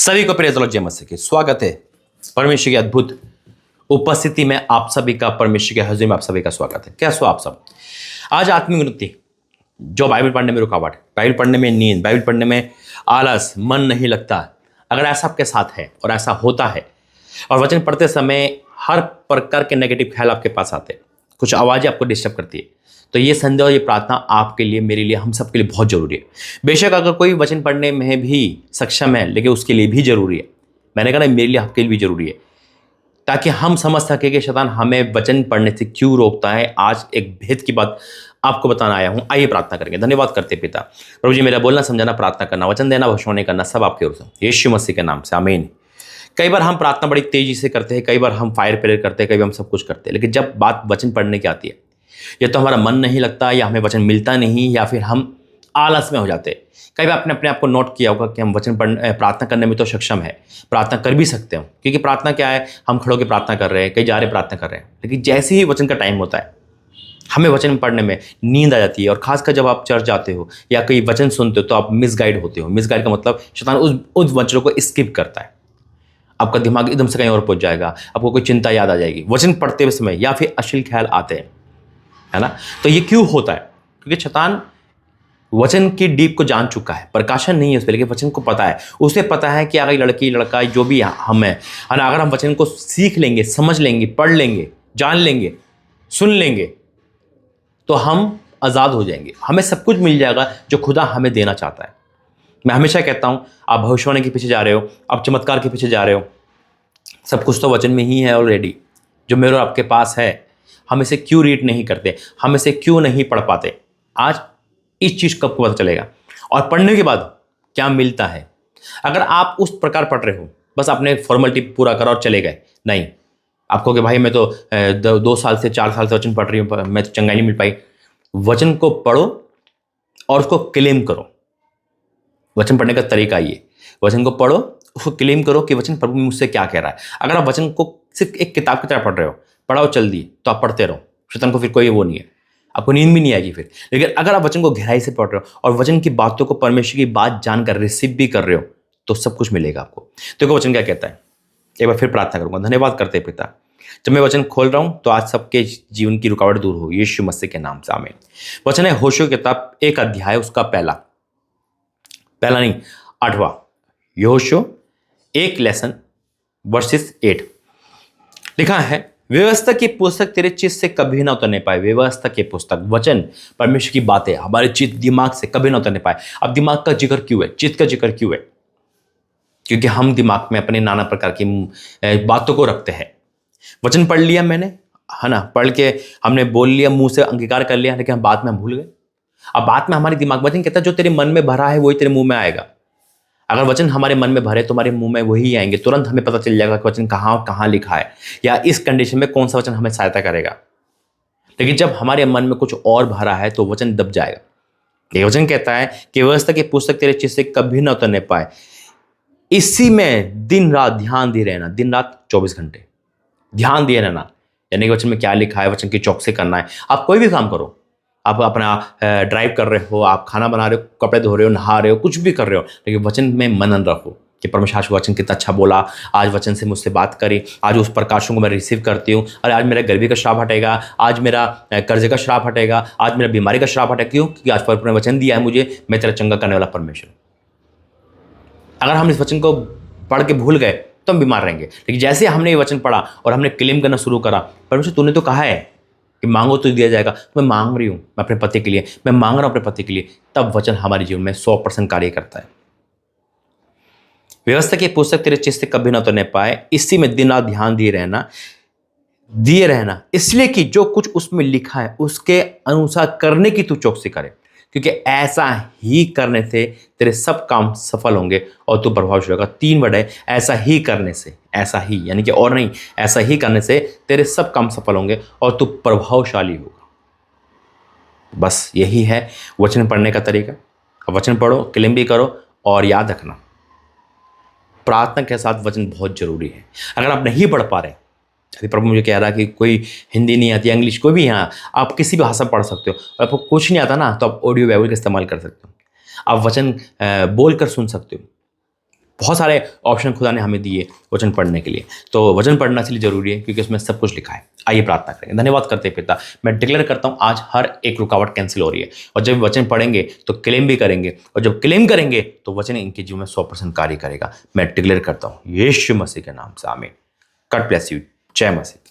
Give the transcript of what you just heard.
सभी को प्रिय जय मसीह की स्वागत है। परमेश्वर की अद्भुत उपस्थिति में आप सभी का, परमेश्वर के हजूर में आप सभी का स्वागत है। कैसे हो आप सब? आज आत्मिक उन्नति, जो बाइबल पढ़ने में रुकावट, बाइबल पढ़ने में नींद, बाइबल पढ़ने में आलस, मन नहीं लगता, अगर ऐसा आपके साथ है और ऐसा होता है और वचन पढ़ते समय हर प्रकार के नेगेटिव ख्याल आपके पास आते हैं, कुछ आवाज़ें आपको डिस्टर्ब करती है, तो ये संदेह और ये प्रार्थना आपके लिए, मेरे लिए, हम सब के लिए बहुत जरूरी है। बेशक अगर कोई वचन पढ़ने में भी सक्षम है, लेकिन उसके लिए भी जरूरी है। मैंने कहा ना, मेरे लिए, आपके लिए भी जरूरी है, ताकि हम समझ सके कि शैतान हमें वचन पढ़ने से क्यों रोकता है। आज एक भेद की बात आपको बताना आया हूं। आइए प्रार्थना करेंगे। धन्यवाद करते पिता प्रभु जी, मेरा बोलना, समझाना, प्रार्थना करना, वचन देना, भविष्यवाणी करना, सब आपके ओर से, यीशु मसीह के नाम से, आमीन। कई बार हम प्रार्थना बड़ी तेजी से करते हैं, कई बार हम फायर प्रेयर करते हैं, कई बार हम सब कुछ करते हैं, लेकिन जब बात वचन पढ़ने की आती है, या तो हमारा मन नहीं लगता, या हमें वचन मिलता नहीं, या फिर हम आलस में हो जाते हैं। कई बार आपने अपने आप को नोट किया होगा कि हम वचन प्रार्थना करने में तो सक्षम है, प्रार्थना कर भी सकते हो, क्योंकि प्रार्थना क्या है, हम खड़ो के प्रार्थना कर रहे हैं, कई जा रहे प्रार्थना कर रहे हैं, लेकिन जैसे ही वचन का टाइम होता है, हमें वचन पढ़ने में नींद आ जाती है। और खासकर जब आप चर्च जाते हो या कोई वचन सुनते हो, तो आप मिसगाइड होते हो। मिसगाइड का मतलब शैतान उस वचनों को स्किप करता है, आपका दिमाग एकदम से कहीं और पहुंच जाएगा, आपको कोई चिंता याद आ जाएगी वचन पढ़ते हुए समय, या फिर अश्लील ख्याल आते हैं, है ना। तो ये क्यों होता है? क्योंकि शैतान वचन की डीप को जान चुका है। प्रकाशन नहीं है उस पर, लेकिन वचन को पता है। उसे पता है कि अगर लड़की लड़का जो भी हम है ना, अगर हम वचन को सीख लेंगे, समझ लेंगे, पढ़ लेंगे, जान लेंगे, सुन लेंगे, तो हम आज़ाद हो जाएंगे। हमें सब कुछ मिल जाएगा जो खुदा हमें देना चाहता है। मैं हमेशा कहता हूँ, आप भविष्यवाणी के पीछे जा रहे हो, आप चमत्कार के पीछे जा रहे हो, सब कुछ तो वचन में ही है ऑलरेडी, जो मेरे और आपके पास है। हम इसे क्यों रीड नहीं करते, हम इसे क्यों नहीं पढ़ पाते? आज इस चीज़ का आपको पता चलेगा, और पढ़ने के बाद क्या मिलता है। अगर आप उस प्रकार पढ़ रहे हो, बस आपने फॉर्मेलिटी पूरा करा और चले गए, नहीं, आपको कि भाई मैं तो 2 साल से 4 साल से वचन पढ़ रही हूँ, मैं तो चंगाई नहीं मिल पाई। वचन को पढ़ो और उसको क्लेम करो। वचन पढ़ने का तरीका ये, वचन को पढ़ो, उसको क्लेम करो कि वचन प्रभु मुझसे क्या कह रहा है। अगर आप वचन को सिर्फ एक किताब की तरह पढ़ रहे हो, पढ़ाओ चल दी, तो आप पढ़ते रहो, शैतान को फिर कोई वो नहीं है, आपको नींद भी नहीं आएगी फिर। लेकिन अगर आप वचन को गहराई से पढ़ रहे हो और वचन की बातों को, परमेश्वर की बात जानकर रिसीव भी कर रहे हो, तो सब कुछ मिलेगा आपको। देखो वचन क्या कहता है, एक बार फिर प्रार्थना करूंगा। धन्यवाद करते पिता, जब मैं वचन खोल रहा हूं तो आज सबके जीवन की रुकावट दूर हो, यीशु मसीह के नाम से, आमीन। वचन है होशे की किताब 1 अध्याय, उसका पहला नहीं 8वां, यहोशू 1 लेसन वर्सेस 8। लिखा है, व्यवस्था की पुस्तक तेरे चित्त से कभी ना उतरने पाए। व्यवस्था की पुस्तक, वचन, परमेश्वर की बातें हमारे चित्त, दिमाग से कभी ना उतरने पाए। अब दिमाग का जिक्र क्यों है, चित्त का जिक्र क्यों है? क्योंकि हम दिमाग में अपने नाना प्रकार की बातों को रखते हैं। वचन पढ़ लिया मैंने, है ना, पढ़ के हमने बोल लिया, मुंह से अंगीकार कर लिया, लेकिन बाद में हम भूल गए। अब बात में हमारे दिमाग, वचन कहता है जो तेरे मन में भरा है वही तेरे मुंह में आएगा। अगर वचन हमारे मन में भरे तो हमारे मुंह में वही आएंगे। तुरंत हमें पता चल जाएगा कि वचन कहाँ लिखा है, या इस कंडीशन में कौन सा वचन हमें सहायता करेगा। लेकिन जब हमारे मन में कुछ और भरा है तो वचन दब जाएगा। ये वचन कहता है कि व्यवस्था की पुस्तक तेरे चित्त से कभी न उतरने पाए, इसी में दिन रात ध्यान दिए रहना। दिन रात 24 घंटे ध्यान दिए रहना, यानी कि वचन में क्या लिखा है, वचन की चौकसी करना है। आप कोई भी काम करो, आप अपना ड्राइव कर रहे हो, आप खाना बना रहे हो, कपड़े धो रहे हो, नहा रहे हो, कुछ भी कर रहे हो, लेकिन वचन में मनन रखो कि परमेश्वर वचन कितना अच्छा बोला, आज वचन से मुझसे बात करी, आज उस प्रकाशों को मैं रिसीव करती हूँ। अरे आज मेरा गरीबी का श्राप हटेगा, आज मेरा कर्जे का श्राप हटेगा, आज मेरा बीमारी का श्राप हटेगा। क्यों? क्योंकि आज परमेश्वर ने वचन दिया है मुझे, मैं तेरा चंगा करने वाला परमेश्वर। अगर हम इस वचन को पढ़ के भूल गए तो हम बीमार रहेंगे। लेकिन जैसे हमने ये वचन पढ़ा और हमने क्लेम करना शुरू करा, परमेश्वर तूने तो कहा है कि मांगो तो दिया जाएगा, तो मैं मांग रही हूँ, मैं अपने पति के लिए, मैं मांग रहा हूँ अपने पति के लिए, तब वचन हमारे जीवन में 100% कार्य करता है। व्यवस्था की पुस्तक तेरे चित्त से कभी ना उतरने पाए, इसी में दिन रात ध्यान दिए रहना, इसलिए कि जो कुछ उसमें लिखा है उसके अनुसार करने की तू चौकसी करे, क्योंकि ऐसा ही करने से तेरे सब काम सफल होंगे और तू प्रभावशाली होगा। 3 वर्ड है, ऐसा ही करने से, ऐसा ही यानी कि और नहीं, ऐसा ही करने से तेरे सब काम सफल होंगे और तू प्रभावशाली होगा। बस यही है वचन पढ़ने का तरीका। अब वचन पढ़ो, क्लेम भी करो, और याद रखना प्रार्थना के साथ वचन बहुत जरूरी है। अगर आप नहीं पढ़ पा रहे, यदि प्रभु मुझे कह रहा है कि कोई हिंदी नहीं आती, इंग्लिश, कोई भी, यहाँ आप किसी भी भाषा पढ़ सकते हो, और आपको कुछ नहीं आता ना, तो आप ऑडियो बाइबल का इस्तेमाल कर सकते हो। आप वचन बोल कर सुन सकते हो, बहुत सारे ऑप्शन खुदा ने हमें दिए वचन पढ़ने के लिए, तो वचन पढ़ना इसलिए जरूरी है क्योंकि उसमें सब कुछ लिखा है। आइए प्रार्थना करेंगे। धन्यवाद करते हैं पिता, मैं डिक्लेयर करता हूँ आज हर एक रुकावट कैंसिल हो रही है, और जब वचन पढ़ेंगे तो क्लेम भी करेंगे, और जब क्लेम करेंगे तो वचन इनके जीवन में 100% कार्य करेगा। मैं डिक्लेयर करता हूँ यीशु मसीह के नाम से, आमीन। God bless you. जय मसीह।